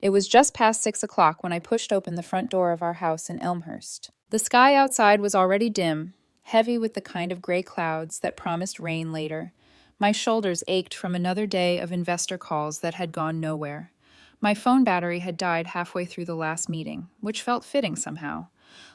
It was just past 6 o'clock when I pushed open the front door of our house in Elmhurst. The sky outside was already dim, heavy with the kind of gray clouds that promised rain later. My shoulders ached from another day of investor calls that had gone nowhere. My phone battery had died halfway through the last meeting, which felt fitting somehow.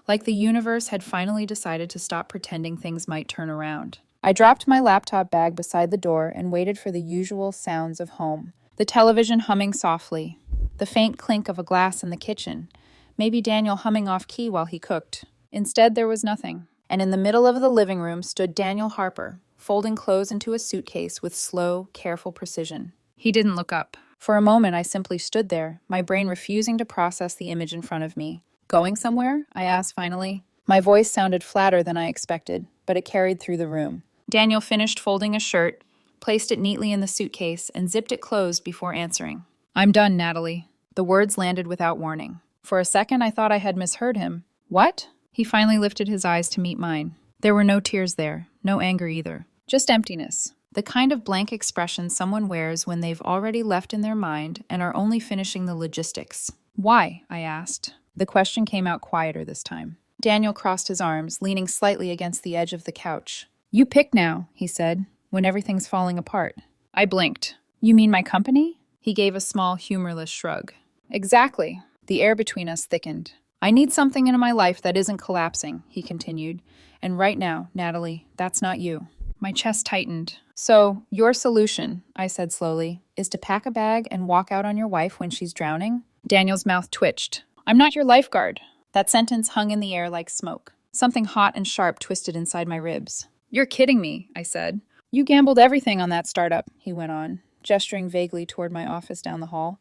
Like the universe had finally decided to stop pretending things might turn around. I dropped my laptop bag beside the door and waited for the usual sounds of home. The television humming softly, the faint clink of a glass in the kitchen, maybe Daniel humming off key while he cooked. Instead, there was nothing. And in the middle of the living room stood Daniel Harper, folding clothes into a suitcase with slow, careful precision. He didn't look up. For a moment, I simply stood there, my brain refusing to process the image in front of me. "Going somewhere?" I asked finally. My voice sounded flatter than I expected, but it carried through the room. Daniel finished folding a shirt, placed it neatly in the suitcase, and zipped it closed before answering. "I'm done, Natalie." The words landed without warning. For a second, I thought I had misheard him. "What?" He finally lifted his eyes to meet mine. There were no tears there, no anger either. Just emptiness. The kind of blank expression someone wears when they've already left in their mind and are only finishing the logistics. "Why?" I asked. The question came out quieter this time. Daniel crossed his arms, leaning slightly against the edge of the couch. "You pick now," he said, "when everything's falling apart." I blinked. "You mean my company?" He gave a small, humorless shrug. "Exactly." The air between us thickened. "I need something in my life that isn't collapsing," he continued. "And right now, Natalie, that's not you." My chest tightened. "So, your solution," I said slowly, "is to pack a bag and walk out on your wife when she's drowning?" Daniel's mouth twitched. "I'm not your lifeguard." That sentence hung in the air like smoke. Something hot and sharp twisted inside my ribs. "You're kidding me," I said. "You gambled everything on that startup," he went on, gesturing vaguely toward my office down the hall.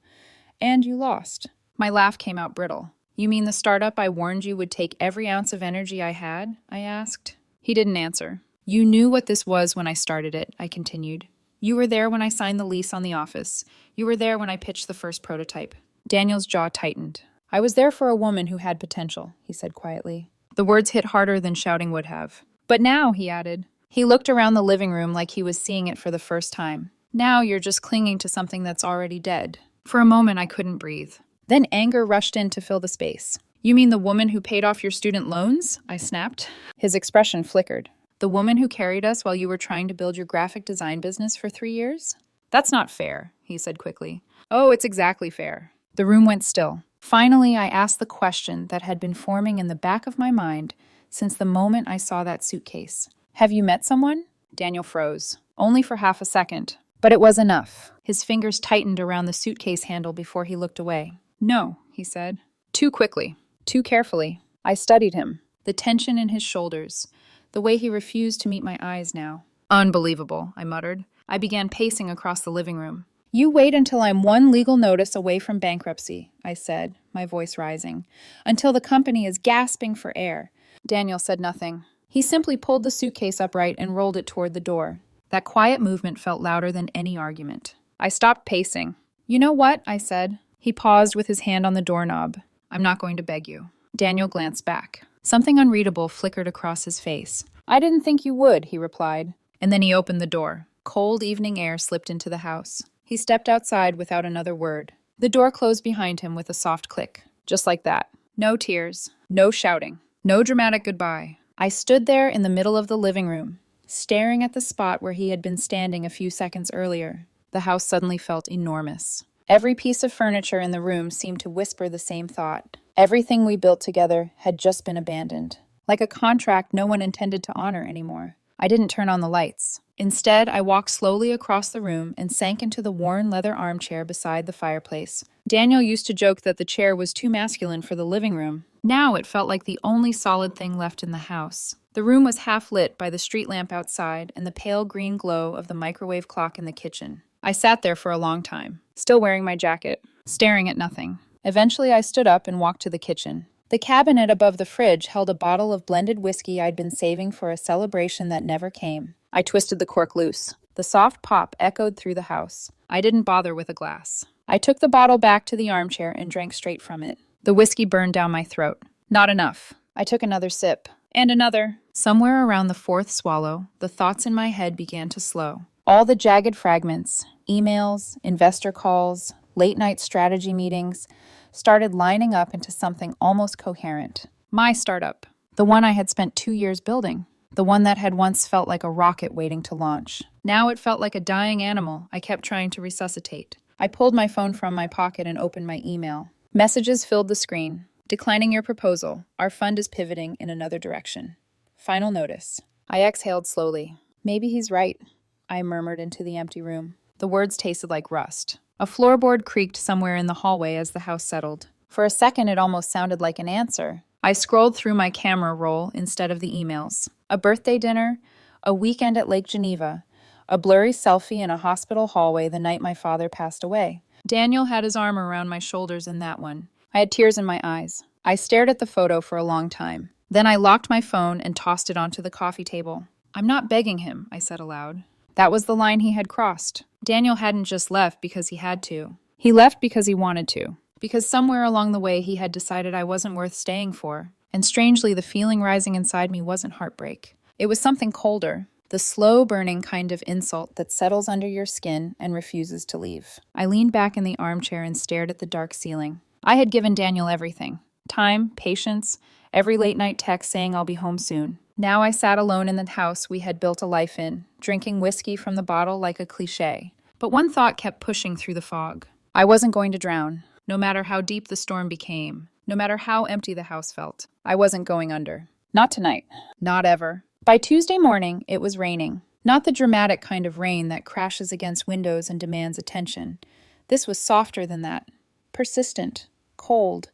"And you lost." My laugh came out brittle. "You mean the startup I warned you would take every ounce of energy I had?" I asked. He didn't answer. "You knew what this was when I started it," I continued. "You were there when I signed the lease on the office. You were there when I pitched the first prototype." Daniel's jaw tightened. "I was there for a woman who had potential," he said quietly. The words hit harder than shouting would have. "But now," he added. He looked around the living room like he was seeing it for the first time. "Now you're just clinging to something that's already dead." For a moment, I couldn't breathe. Then anger rushed in to fill the space. "You mean the woman who paid off your student loans?" I snapped. His expression flickered. "The woman who carried us while you were trying to build your graphic design business for 3 years?" "That's not fair," he said quickly. "Oh, it's exactly fair." The room went still. Finally, I asked the question that had been forming in the back of my mind since the moment I saw that suitcase. "Have you met someone?" Daniel froze. Only for half a second. But it was enough. His fingers tightened around the suitcase handle before he looked away. "No," he said. Too quickly. Too carefully. I studied him. The tension in his shoulders. The way he refused to meet my eyes now. "Unbelievable," I muttered. I began pacing across the living room. "You wait until I'm one legal notice away from bankruptcy," I said, my voice rising. "Until the company is gasping for air." Daniel said nothing. He simply pulled the suitcase upright and rolled it toward the door. That quiet movement felt louder than any argument. I stopped pacing. "You know what?" I said. He paused with his hand on the doorknob. "I'm not going to beg you." Daniel glanced back. Something unreadable flickered across his face. "I didn't think you would," he replied. And then he opened the door. Cold evening air slipped into the house. He stepped outside without another word. The door closed behind him with a soft click. Just like that. No tears. No shouting. No dramatic goodbye. I stood there in the middle of the living room, staring at the spot where he had been standing a few seconds earlier. The house suddenly felt enormous. Every piece of furniture in the room seemed to whisper the same thought. Everything we built together had just been abandoned. Like a contract no one intended to honor anymore. I didn't turn on the lights. Instead, I walked slowly across the room and sank into the worn leather armchair beside the fireplace. Daniel used to joke that the chair was too masculine for the living room. Now it felt like the only solid thing left in the house. The room was half lit by the street lamp outside and the pale green glow of the microwave clock in the kitchen. I sat there for a long time, still wearing my jacket, staring at nothing. Eventually, I stood up and walked to the kitchen. The cabinet above the fridge held a bottle of blended whiskey I'd been saving for a celebration that never came. I twisted the cork loose. The soft pop echoed through the house. I didn't bother with a glass. I took the bottle back to the armchair and drank straight from it. The whiskey burned down my throat. Not enough. I took another sip. And another. Somewhere around the fourth swallow, the thoughts in my head began to slow. All the jagged fragments, emails, investor calls, late-night strategy meetings, started lining up into something almost coherent. My startup. The one I had spent 2 years building. The one that had once felt like a rocket waiting to launch. Now it felt like a dying animal I kept trying to resuscitate. I pulled my phone from my pocket and opened my email. Messages filled the screen. Declining your proposal. Our fund is pivoting in another direction. Final notice. I exhaled slowly. Maybe he's right, I murmured into the empty room. The words tasted like rust. A floorboard creaked somewhere in the hallway as the house settled. For a second, it almost sounded like an answer. I scrolled through my camera roll instead of the emails. A birthday dinner, a weekend at Lake Geneva, a blurry selfie in a hospital hallway the night my father passed away. Daniel had his arm around my shoulders in that one. I had tears in my eyes. I stared at the photo for a long time. Then I locked my phone and tossed it onto the coffee table. I'm not begging him, I said aloud. That was the line he had crossed. Daniel hadn't just left because he had to. He left because he wanted to. Because somewhere along the way he had decided I wasn't worth staying for. And strangely, the feeling rising inside me wasn't heartbreak. It was something colder. The slow-burning kind of insult that settles under your skin and refuses to leave. I leaned back in the armchair and stared at the dark ceiling. I had given Daniel everything. Time, patience, every late-night text saying I'll be home soon. Now I sat alone in the house we had built a life in, drinking whiskey from the bottle like a cliché. But one thought kept pushing through the fog. I wasn't going to drown, no matter how deep the storm became, no matter how empty the house felt. I wasn't going under. Not tonight. Not ever. By Tuesday morning, it was raining. Not the dramatic kind of rain that crashes against windows and demands attention. This was softer than that. Persistent. Cold.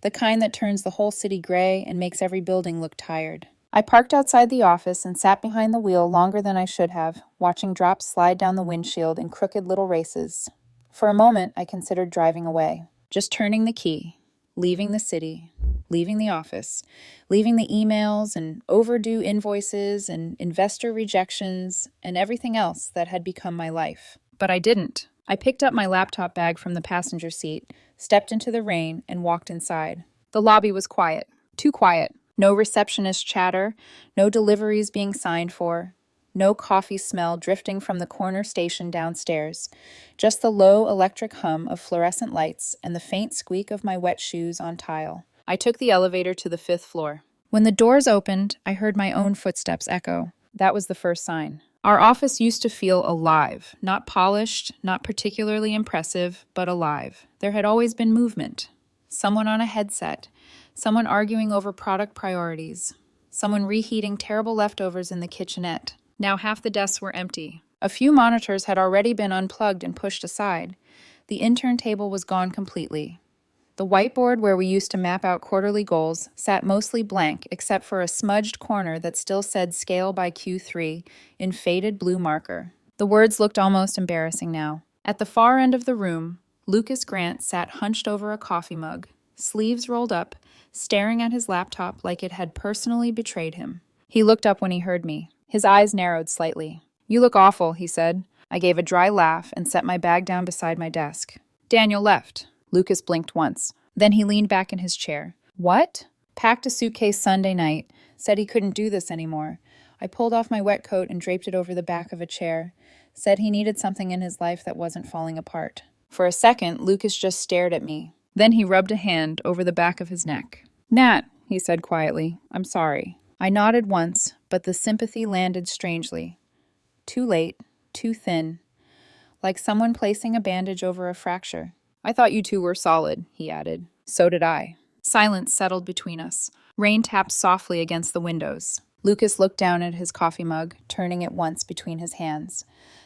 The kind that turns the whole city gray and makes every building look tired. I parked outside the office and sat behind the wheel longer than I should have, watching drops slide down the windshield in crooked little races. For a moment, I considered driving away. Just turning the key. Leaving the city. Leaving the office. Leaving the emails and overdue invoices and investor rejections and everything else that had become my life. But I didn't. I picked up my laptop bag from the passenger seat, stepped into the rain, and walked inside. The lobby was quiet. Too quiet. No receptionist chatter, no deliveries being signed for, no coffee smell drifting from the corner station downstairs, just the low electric hum of fluorescent lights and the faint squeak of my wet shoes on tile. I took the elevator to the 5th floor. When the doors opened, I heard my own footsteps echo. That was the first sign. Our office used to feel alive, not polished, not particularly impressive, but alive. There had always been movement. Someone on a headset, someone arguing over product priorities, someone reheating terrible leftovers in the kitchenette. Now half the desks were empty. A few monitors had already been unplugged and pushed aside. The intern table was gone completely. The whiteboard where we used to map out quarterly goals sat mostly blank except for a smudged corner that still said scale by Q3 in faded blue marker. The words looked almost embarrassing now. At the far end of the room, Lucas Grant sat hunched over a coffee mug, sleeves rolled up, staring at his laptop like it had personally betrayed him. He looked up when he heard me. His eyes narrowed slightly. "You look awful," he said. I gave a dry laugh and set my bag down beside my desk. Daniel left. Lucas blinked once. Then he leaned back in his chair. What? Packed a suitcase Sunday night. Said he couldn't do this anymore. I pulled off my wet coat and draped it over the back of a chair. Said he needed something in his life that wasn't falling apart. For a second, Lucas just stared at me. Then he rubbed a hand over the back of his neck. "Nat," he said quietly, "I'm sorry." I nodded once, but the sympathy landed strangely. Too late, too thin. Like someone placing a bandage over a fracture. "I thought you two were solid," he added. "So did I." Silence settled between us. Rain tapped softly against the windows. Lucas looked down at his coffee mug, turning it once between his hands.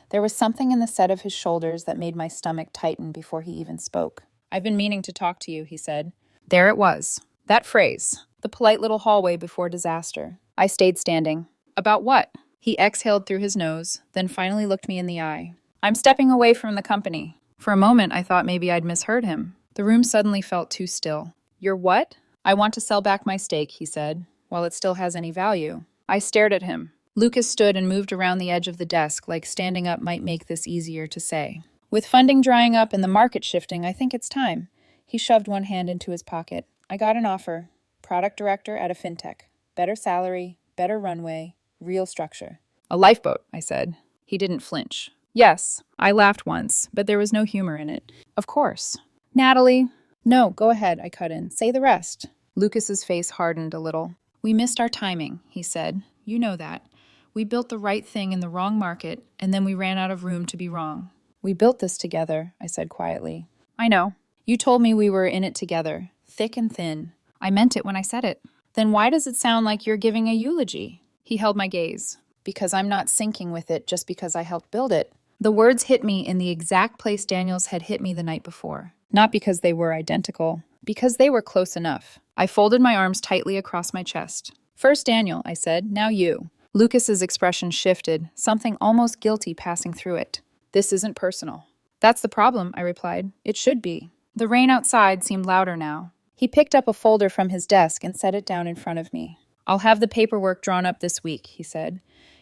There was something in the set of his shoulders that made my stomach tighten before he even spoke. "I've been meaning to talk to you," he said. There it was. That phrase. The polite little hallway before disaster. I stayed standing. "About what?" He exhaled through his nose, then finally looked me in the eye. "I'm stepping away from the company." For a moment, I thought maybe I'd misheard him. The room suddenly felt too still. "You're what?" "I want to sell back my stake," he said, "while it still has any value." I stared at him. Lucas stood and moved around the edge of the desk, like standing up might make this easier to say. "With funding drying up and the market shifting, I think it's time." He shoved one hand into his pocket. "I got an offer. Product director at a fintech. Better salary, better runway, real structure." "A lifeboat," I said. He didn't flinch. Yes, I laughed once, but there was no humor in it. Of course. Natalie. No, go ahead, I cut in. Say the rest. Lucas's face hardened a little. We missed our timing, he said. You know that. We built the right thing in the wrong market, and then we ran out of room to be wrong. We built this together, I said quietly. I know. You told me we were in it together, thick and thin. I meant it when I said it. Then why does it sound like you're giving a eulogy? He held my gaze. Because I'm not sinking with it just because I helped build it. The words hit me in the exact place Daniels had hit me the night before. Not because they were identical, because they were close enough. I folded my arms tightly across my chest. First Daniel, I said, now you. Lucas's expression shifted, something almost guilty passing through it. This isn't personal. That's the problem, I replied. It should be. The rain outside seemed louder now. He picked up a folder from his desk and set it down in front of me. I'll have the paperwork drawn up this week, he said.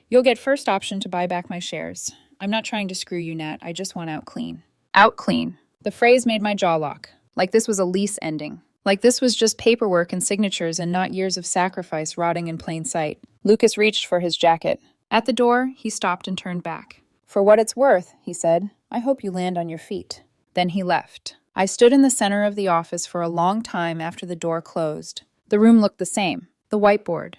You'll get first option to buy back my shares. I'm not trying to screw you, Nat. I just want out clean. Out clean. The phrase made my jaw lock. Like this was a lease ending. Like this was just paperwork and signatures and not years of sacrifice rotting in plain sight. Lucas reached for his jacket. At the door, he stopped and turned back. For what it's worth, he said, I hope you land on your feet. Then he left. I stood in the center of the office for a long time after the door closed. The room looked the same. The whiteboard,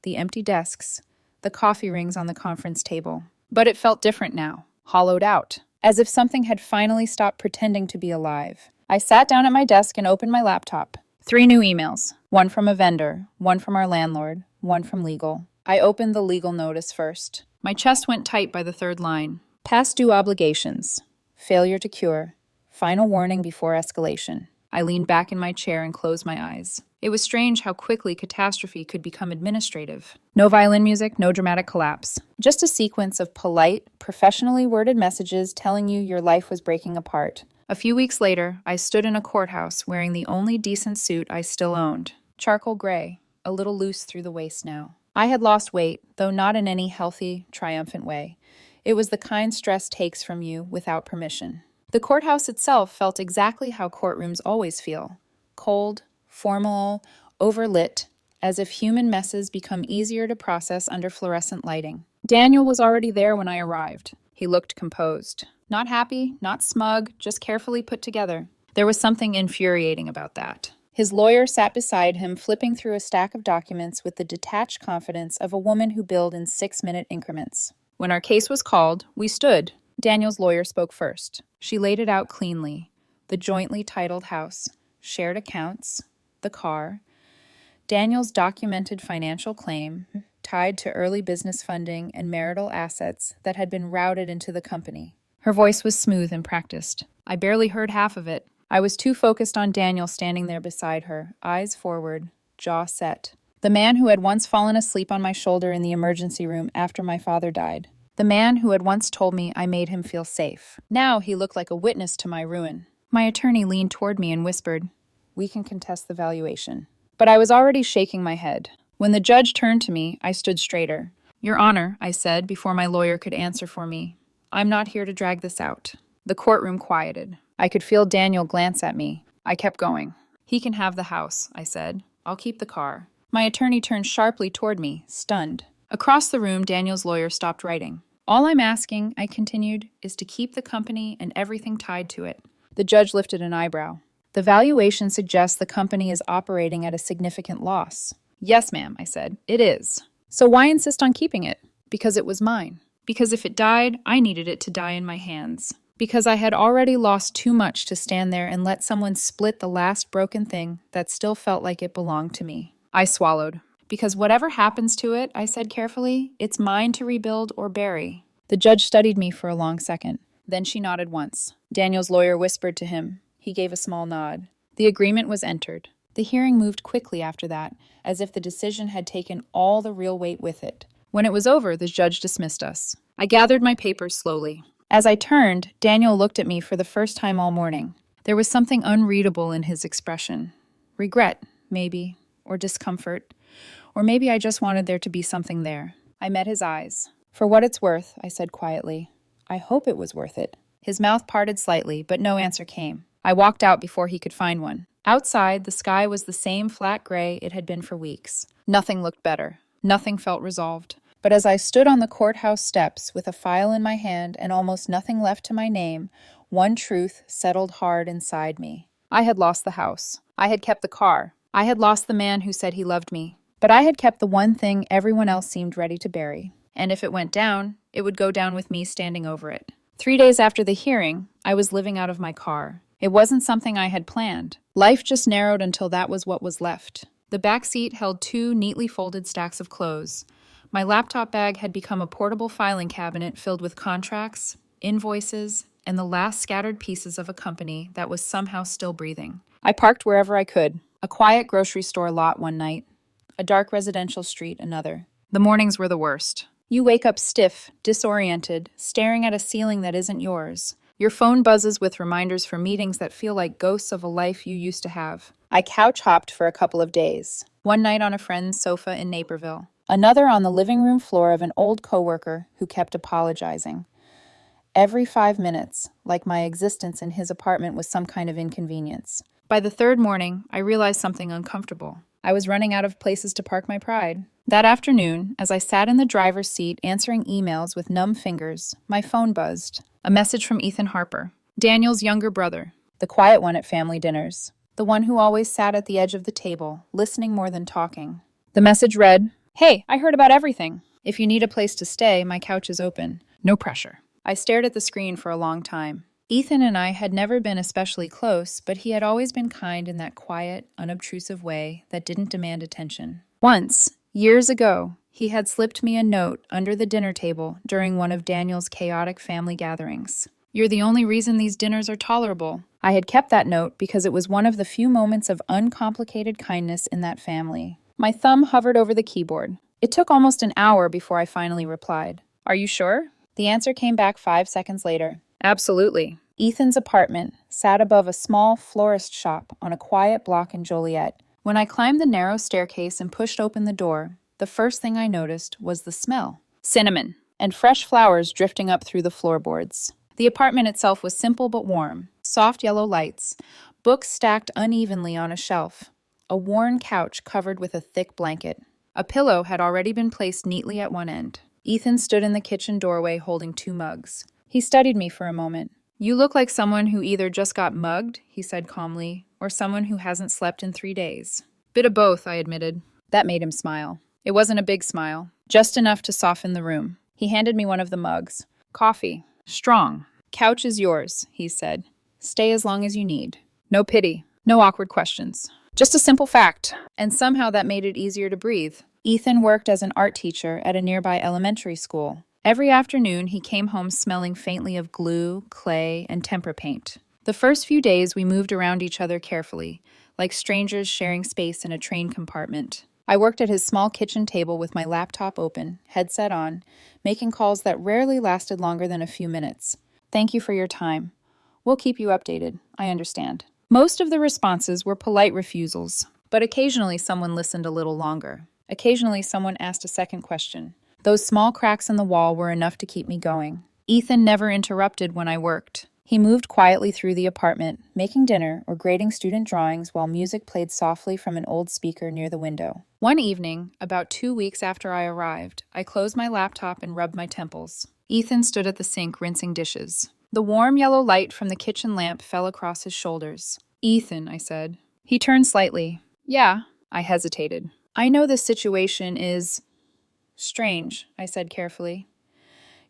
the empty desks, the coffee rings on the conference table. But it felt different now, hollowed out, as if something had finally stopped pretending to be alive. I sat down at my desk and opened my laptop. 3 new emails, one from a vendor, one from our landlord, one from legal. I opened the legal notice first. My chest went tight by the third line. Past due obligations, failure to cure, final warning before escalation. I leaned back in my chair and closed my eyes. It was strange how quickly catastrophe could become administrative. No violin music, no dramatic collapse. Just a sequence of polite, professionally worded messages telling you your life was breaking apart. A few weeks later, I stood in a courthouse wearing the only decent suit I still owned. Charcoal gray, a little loose through the waist now. I had lost weight, though not in any healthy, triumphant way. It was the kind stress takes from you without permission. The courthouse itself felt exactly how courtrooms always feel. Cold, formal, overlit, as if human messes become easier to process under fluorescent lighting. Daniel was already there when I arrived. He looked composed. Not happy, not smug, just carefully put together. There was something infuriating about that. His lawyer sat beside him, flipping through a stack of documents with the detached confidence of a woman who billed in 6-minute increments. When our case was called, we stood. Daniel's lawyer spoke first. She laid it out cleanly. The jointly titled house, shared accounts, the car, Daniel's documented financial claim tied to early business funding and marital assets that had been routed into the company. Her voice was smooth and practiced. I barely heard half of it. I was too focused on Daniel standing there beside her, eyes forward, jaw set. The man who had once fallen asleep on my shoulder in the emergency room after my father died. The man who had once told me I made him feel safe. Now he looked like a witness to my ruin. My attorney leaned toward me and whispered, "We can contest the valuation." But I was already shaking my head. When the judge turned to me, I stood straighter. "Your Honor," I said before my lawyer could answer for me, "I'm not here to drag this out." The courtroom quieted. I could feel Daniel glance at me. I kept going. "He can have the house," I said. "I'll keep the car." My attorney turned sharply toward me, stunned. Across the room, Daniel's lawyer stopped writing. "All I'm asking," I continued, "is to keep the company and everything tied to it." The judge lifted an eyebrow. "The valuation suggests the company is operating at a significant loss." "Yes, ma'am," I said. "It is." "So why insist on keeping it?" "Because it was mine. Because if it died, I needed it to die in my hands. Because I had already lost too much to stand there and let someone split the last broken thing that still felt like it belonged to me." I swallowed. "Because whatever happens to it," I said carefully, "it's mine to rebuild or bury." The judge studied me for a long second. Then she nodded once. Daniel's lawyer whispered to him. He gave a small nod. The agreement was entered. The hearing moved quickly after that, as if the decision had taken all the real weight with it. When it was over, the judge dismissed us. I gathered my papers slowly. As I turned, Daniel looked at me for the first time all morning. There was something unreadable in his expression. Regret, maybe, or discomfort. Or maybe I just wanted there to be something there. I met his eyes. "For what it's worth," I said quietly. "I hope it was worth it." His mouth parted slightly, but no answer came. I walked out before he could find one. Outside, the sky was the same flat gray it had been for weeks. Nothing looked better. Nothing felt resolved. But as I stood on the courthouse steps with a file in my hand and almost nothing left to my name, one truth settled hard inside me. I had lost the house. I had kept the car. I had lost the man who said he loved me. But I had kept the one thing everyone else seemed ready to bury. And if it went down, it would go down with me standing over it. 3 days after the hearing, I was living out of my car. It wasn't something I had planned. Life just narrowed until that was what was left. The back seat held 2 neatly folded stacks of clothes. My laptop bag had become a portable filing cabinet filled with contracts, invoices, and the last scattered pieces of a company that was somehow still breathing. I parked wherever I could. A quiet grocery store lot one night, a dark residential street another. The mornings were the worst. You wake up stiff, disoriented, staring at a ceiling that isn't yours. Your phone buzzes with reminders for meetings that feel like ghosts of a life you used to have. I couch hopped for a couple of days. One night on a friend's sofa in Naperville. Another on the living room floor of an old coworker who kept apologizing. Every 5 minutes, like my existence in his apartment was some kind of inconvenience. By the third morning, I realized something uncomfortable. I was running out of places to park my pride. That afternoon, as I sat in the driver's seat answering emails with numb fingers, my phone buzzed. A message from Ethan Harper, Daniel's younger brother, the quiet one at family dinners, the one who always sat at the edge of the table, listening more than talking. The message read, "Hey, I heard about everything. If you need a place to stay, my couch is open. No pressure." I stared at the screen for a long time. Ethan and I had never been especially close, but he had always been kind in that quiet, unobtrusive way that didn't demand attention. Once, years ago, he had slipped me a note under the dinner table during one of Daniel's chaotic family gatherings. "You're the only reason these dinners are tolerable." I had kept that note because it was one of the few moments of uncomplicated kindness in that family. My thumb hovered over the keyboard. It took almost an hour before I finally replied. "Are you sure?" The answer came back 5 seconds later. "Absolutely." Ethan's apartment sat above a small florist shop on a quiet block in Joliet. When I climbed the narrow staircase and pushed open the door, the first thing I noticed was the smell. Cinnamon and fresh flowers drifting up through the floorboards. The apartment itself was simple but warm. Soft yellow lights, books stacked unevenly on a shelf, a worn couch covered with a thick blanket. A pillow had already been placed neatly at one end. Ethan stood in the kitchen doorway holding 2 mugs. He studied me for a moment. "You look like someone who either just got mugged," he said calmly, "or someone who hasn't slept in 3 days." "Bit of both," I admitted. That made him smile. It wasn't a big smile, just enough to soften the room. He handed me one of the mugs. "Coffee. Strong. Couch is yours," he said. "Stay as long as you need. No pity. No awkward questions. Just a simple fact." And somehow that made it easier to breathe. Ethan worked as an art teacher at a nearby elementary school. Every afternoon, he came home smelling faintly of glue, clay, and tempera paint. The first few days, we moved around each other carefully, like strangers sharing space in a train compartment. I worked at his small kitchen table with my laptop open, headset on, making calls that rarely lasted longer than a few minutes. "Thank you for your time. We'll keep you updated. I understand." Most of the responses were polite refusals, but occasionally someone listened a little longer. Occasionally someone asked a second question. Those small cracks in the wall were enough to keep me going. Ethan never interrupted when I worked. He moved quietly through the apartment, making dinner or grading student drawings while music played softly from an old speaker near the window. One evening, about 2 weeks after I arrived, I closed my laptop and rubbed my temples. Ethan stood at the sink rinsing dishes. The warm yellow light from the kitchen lamp fell across his shoulders. "Ethan," I said. He turned slightly. "Yeah." I hesitated. "I know this situation is strange," I said carefully.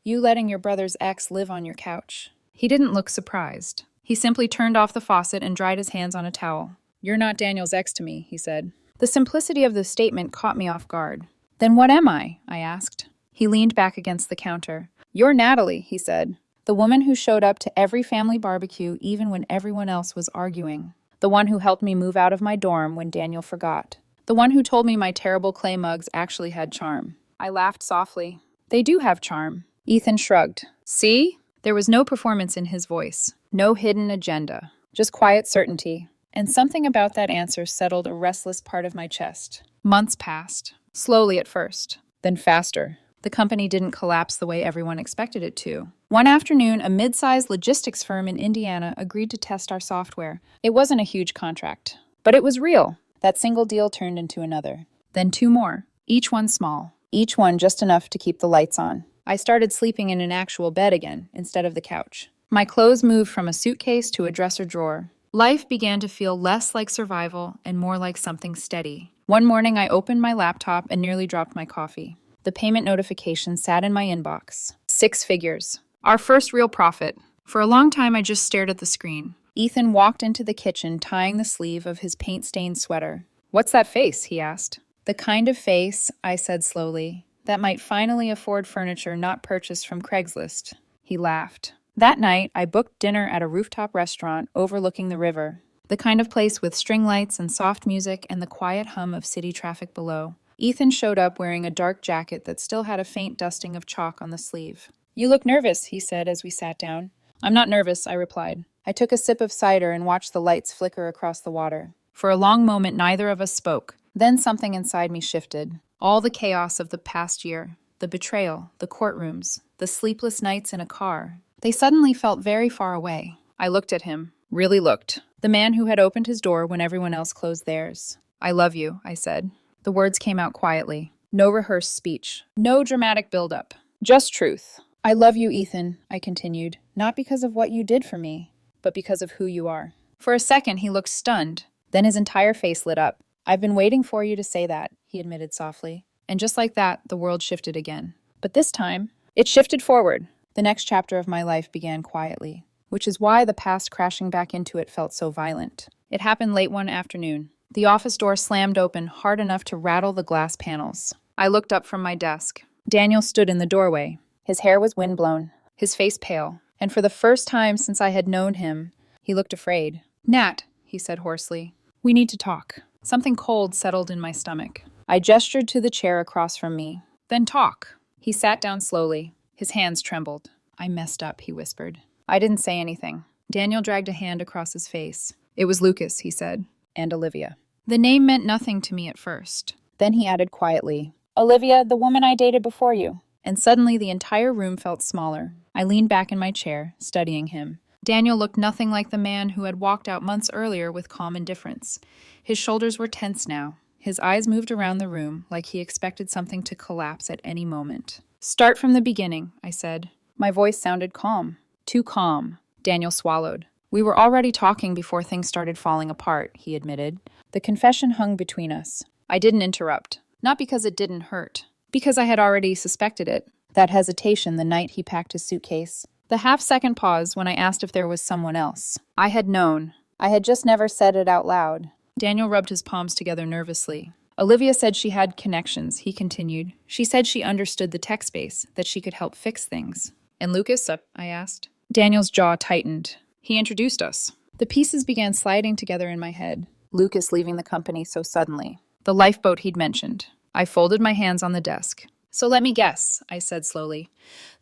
"You letting your brother's ex live on your couch." He didn't look surprised. He simply turned off the faucet and dried his hands on a towel. "You're not Daniel's ex to me," he said. The simplicity of the statement caught me off guard. "Then what am I?" I asked. He leaned back against the counter. "You're Natalie," he said. "The woman who showed up to every family barbecue even when everyone else was arguing. The one who helped me move out of my dorm when Daniel forgot. The one who told me my terrible clay mugs actually had charm." I laughed softly. "They do have charm." Ethan shrugged. "See?" There was no performance in his voice, no hidden agenda, just quiet certainty. And something about that answer settled a restless part of my chest. Months passed, slowly at first, then faster. The company didn't collapse the way everyone expected it to. One afternoon, a mid-sized logistics firm in Indiana agreed to test our software. It wasn't a huge contract, but it was real. That single deal turned into another. Then 2 more, each one small. each one just enough to keep the lights on. I started sleeping in an actual bed again, instead of the couch. My clothes moved from a suitcase to a dresser drawer. Life began to feel less like survival and more like something steady. One morning, I opened my laptop and nearly dropped my coffee. The payment notification sat in my inbox. 6 figures. Our first real profit. For a long time, I just stared at the screen. Ethan walked into the kitchen, tying the sleeve of his paint-stained sweater. "What's that face?" he asked. "The kind of face," I said slowly, "that might finally afford furniture not purchased from Craigslist." He laughed. That night, I booked dinner at a rooftop restaurant overlooking the river, the kind of place with string lights and soft music and the quiet hum of city traffic below. Ethan showed up wearing a dark jacket that still had a faint dusting of chalk on the sleeve. "You look nervous," he said as we sat down. "I'm not nervous," I replied. I took a sip of cider and watched the lights flicker across the water. For a long moment, neither of us spoke. Then something inside me shifted. All the chaos of the past year, the betrayal, the courtrooms, the sleepless nights in a car, they suddenly felt very far away. I looked at him, really looked. The man who had opened his door when everyone else closed theirs. "I love you," I said. The words came out quietly. No rehearsed speech. No dramatic build-up. Just truth. "I love you, Ethan," I continued, "not because of what you did for me, but because of who you are." For a second, he looked stunned. Then his entire face lit up. "I've been waiting for you to say that," he admitted softly. And just like that, the world shifted again. But this time, it shifted forward. The next chapter of my life began quietly, which is why the past crashing back into it felt so violent. It happened late one afternoon. The office door slammed open hard enough to rattle the glass panels. I looked up from my desk. Daniel stood in the doorway. His hair was windblown, his face pale, and for the first time since I had known him, he looked afraid. "Nat," he said hoarsely, "we need to talk." Something cold settled in my stomach. I gestured to the chair across from me. "Then talk." He sat down slowly. His hands trembled. "I messed up," he whispered. I didn't say anything. Daniel dragged a hand across his face. "It was Lucas," he said, "and Olivia." The name meant nothing to me at first. Then he added quietly, "Olivia, the woman I dated before you." And suddenly the entire room felt smaller. I leaned back in my chair, studying him. Daniel looked nothing like the man who had walked out months earlier with calm indifference. His shoulders were tense now. His eyes moved around the room like he expected something to collapse at any moment. "Start from the beginning," I said. My voice sounded calm. Too calm. Daniel swallowed. "We were already talking before things started falling apart," he admitted. The confession hung between us. I didn't interrupt. Not because it didn't hurt. Because I had already suspected it. That hesitation the night he packed his suitcase. The half-second pause when I asked if there was someone else. I had known. I had just never said it out loud. Daniel rubbed his palms together nervously. "Olivia said she had connections," he continued. "She said she understood the tech space, that she could help fix things." "And Lucas?" I asked. Daniel's jaw tightened. "He introduced us." The pieces began sliding together in my head. Lucas leaving the company so suddenly. The lifeboat he'd mentioned. I folded my hands on the desk. "So let me guess," I said slowly.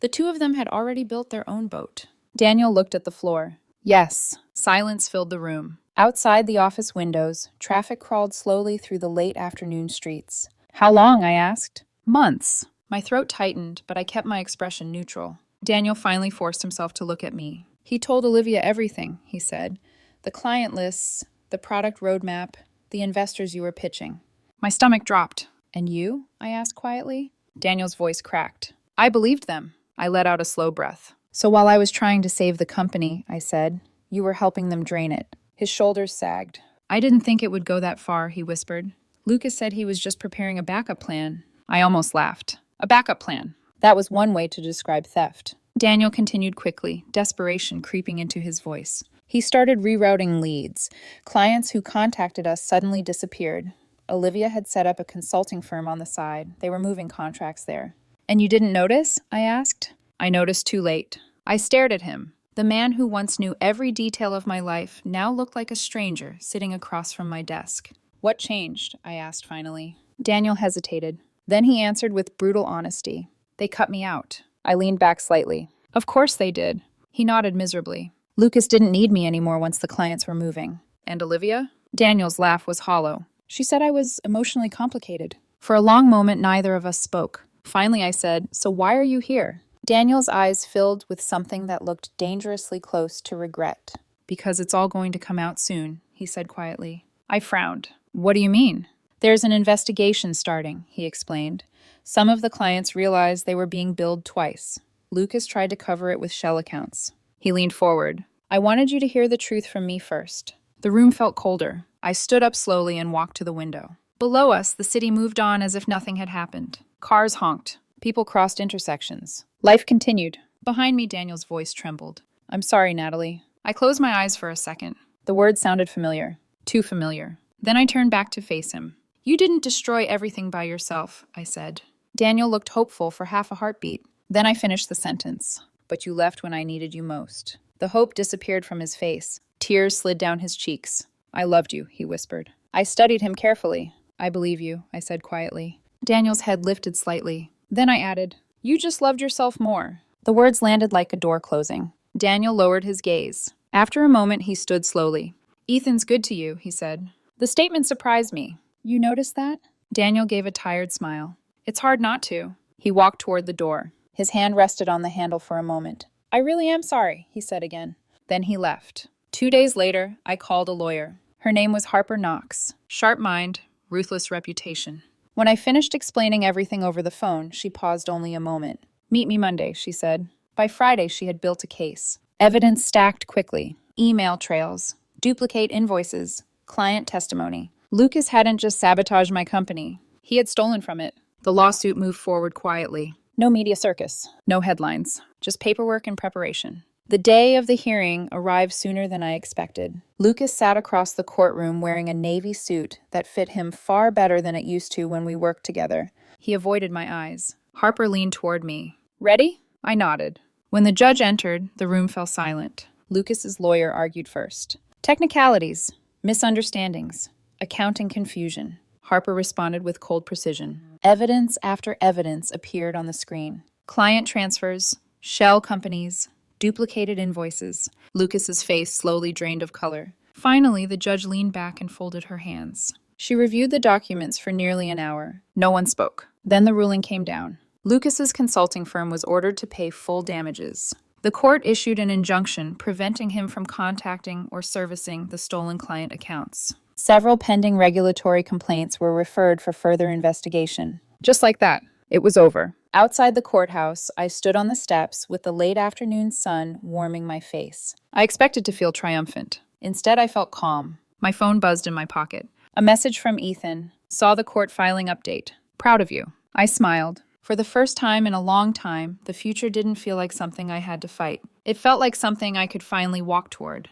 "The two of them had already built their own boat." Daniel looked at the floor. "Yes." Silence filled the room. Outside the office windows, traffic crawled slowly through the late afternoon streets. "How long?" I asked. "Months." My throat tightened, but I kept my expression neutral. Daniel finally forced himself to look at me. "He told Olivia everything," he said. "The client lists, the product roadmap, the investors you were pitching." My stomach dropped. "And you?" I asked quietly. Daniel's voice cracked. "I believed them." I let out a slow breath. "So while I was trying to save the company," I said, "you were helping them drain it." His shoulders sagged. "I didn't think it would go that far," he whispered. "Lucas said he was just preparing a backup plan." I almost laughed. A backup plan. That was one way to describe theft. Daniel continued quickly, desperation creeping into his voice. He started rerouting leads. Clients who contacted us suddenly disappeared. Olivia had set up a consulting firm on the side. They were moving contracts there. "And you didn't notice?" I asked. I noticed too late. I stared at him. The man who once knew every detail of my life now looked like a stranger sitting across from my desk. "What changed?" I asked finally. Daniel hesitated. Then he answered with brutal honesty. "They cut me out." I leaned back slightly. "Of course they did." He nodded miserably. "Lucas didn't need me anymore once the clients were moving." "And Olivia?" Daniel's laugh was hollow. "She said I was emotionally complicated." For a long moment, neither of us spoke. Finally, I said, "So why are you here?" Daniel's eyes filled with something that looked dangerously close to regret. "Because it's all going to come out soon," he said quietly. I frowned. "What do you mean?" "There's an investigation starting," he explained. Some of the clients realized they were being billed twice. Lucas tried to cover it with shell accounts. He leaned forward. I wanted you to hear the truth from me first. The room felt colder. I stood up slowly and walked to the window. Below us, the city moved on as if nothing had happened. Cars honked. People crossed intersections. Life continued. Behind me, Daniel's voice trembled. I'm sorry, Natalie. I closed my eyes for a second. The words sounded familiar. Too familiar. Then I turned back to face him. You didn't destroy everything by yourself, I said. Daniel looked hopeful for half a heartbeat. Then I finished the sentence. But you left when I needed you most. The hope disappeared from his face. Tears slid down his cheeks. I loved you, he whispered. I studied him carefully. I believe you, I said quietly. Daniel's head lifted slightly. Then I added, you just loved yourself more. The words landed like a door closing. Daniel lowered his gaze. After a moment, he stood slowly. Ethan's good to you, he said. The statement surprised me. You noticed that? Daniel gave a tired smile. It's hard not to. He walked toward the door. His hand rested on the handle for a moment. I really am sorry, he said again. Then he left. 2 days later, I called a lawyer. Her name was Harper Knox. Sharp mind, ruthless reputation. When I finished explaining everything over the phone, she paused only a moment. Meet me Monday, she said. By Friday, she had built a case. Evidence stacked quickly. Email trails, duplicate invoices, client testimony. Lucas hadn't just sabotaged my company. He had stolen from it. The lawsuit moved forward quietly. No media circus. No headlines. Just paperwork and preparation. The day of the hearing arrived sooner than I expected. Lucas sat across the courtroom wearing a navy suit that fit him far better than it used to when we worked together. He avoided my eyes. Harper leaned toward me. Ready? I nodded. When the judge entered, the room fell silent. Lucas's lawyer argued first. Technicalities, misunderstandings, accounting confusion. Harper responded with cold precision. Evidence after evidence appeared on the screen. Client transfers, shell companies, duplicated invoices. Lucas's face slowly drained of color. Finally, the judge leaned back and folded her hands. She reviewed the documents for nearly an hour. No one spoke. Then the ruling came down. Lucas's consulting firm was ordered to pay full damages. The court issued an injunction preventing him from contacting or servicing the stolen client accounts. Several pending regulatory complaints were referred for further investigation. Just like that, it was over. Outside the courthouse, I stood on the steps with the late afternoon sun warming my face. I expected to feel triumphant. Instead, I felt calm. My phone buzzed in my pocket. A message from Ethan. Saw the court filing update. Proud of you. I smiled. For the first time in a long time, the future didn't feel like something I had to fight. It felt like something I could finally walk toward.